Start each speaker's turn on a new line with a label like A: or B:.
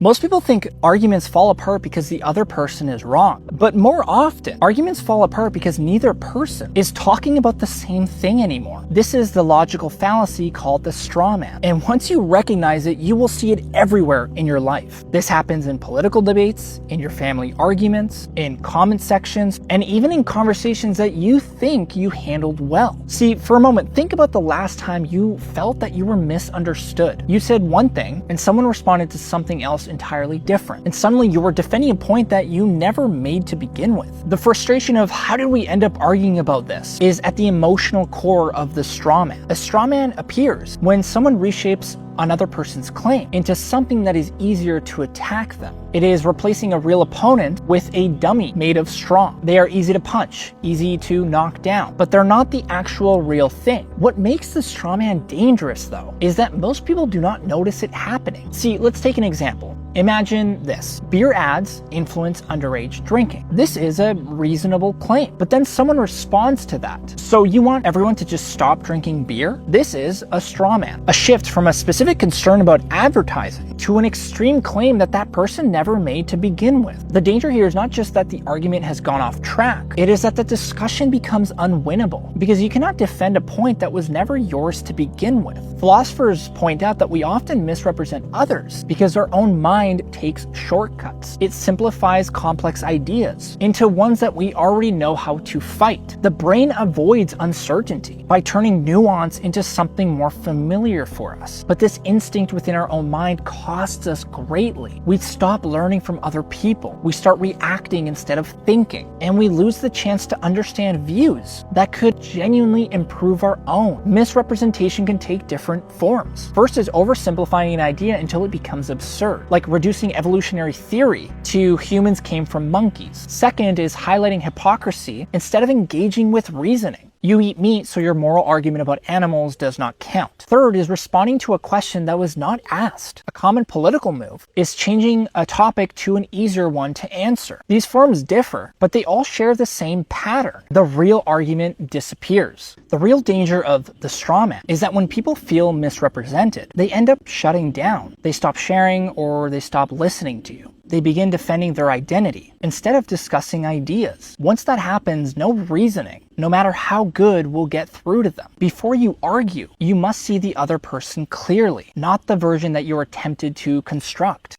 A: Most people think arguments fall apart because the other person is wrong. But more often, arguments fall apart because neither person is talking about the same thing anymore. This is the logical fallacy called the straw man. And once you recognize it, you will see it everywhere in your life. This happens in political debates, in your family arguments, in comment sections, and even in conversations that you think you handled well. See, for a moment, think about the last time you felt that you were misunderstood. You said one thing, and someone responded to something else entirely different. And suddenly you were defending a point that you never made to begin with. The frustration of how did we end up arguing about this is at the emotional core of the straw man. A straw man appears when someone reshapes another person's claim into something that is easier to attack them. It is replacing a real opponent with a dummy made of straw. They are easy to punch, easy to knock down, but they're not the actual real thing. What makes the straw man dangerous, though, is that most people do not notice it happening. See, let's take an example. Imagine this. Beer ads influence underage drinking. This is a reasonable claim, but then someone responds to that. So you want everyone to just stop drinking beer? This is a straw man. A shift from a specific concern about advertising to an extreme claim that that person never made to begin with. The danger here is not just that the argument has gone off track. It is that the discussion becomes unwinnable because you cannot defend a point that was never yours to begin with. Philosophers point out that we often misrepresent others because our own mind takes shortcuts. It simplifies complex ideas into ones that we already know how to fight. The brain avoids uncertainty by turning nuance into something more familiar for us. But this instinct within our own mind costs us greatly. We stop learning from other people. We start reacting instead of thinking. And we lose the chance to understand views that could genuinely improve our own. Misrepresentation can take different forms. First is oversimplifying an idea until it becomes absurd, like reducing evolutionary theory to humans came from monkeys. Second is highlighting hypocrisy instead of engaging with reasoning. You eat meat, so your moral argument about animals does not count. Third is responding to a question that was not asked. A common political move is changing a topic to an easier one to answer. These forms differ, but they all share the same pattern. The real argument disappears. The real danger of the straw man is that when people feel misrepresented, they end up shutting down. They stop sharing or they stop listening to you. They begin defending their identity instead of discussing ideas. Once that happens, no reasoning, no matter how good, will get through to them. Before you argue, you must see the other person clearly, not the version that you're tempted to construct.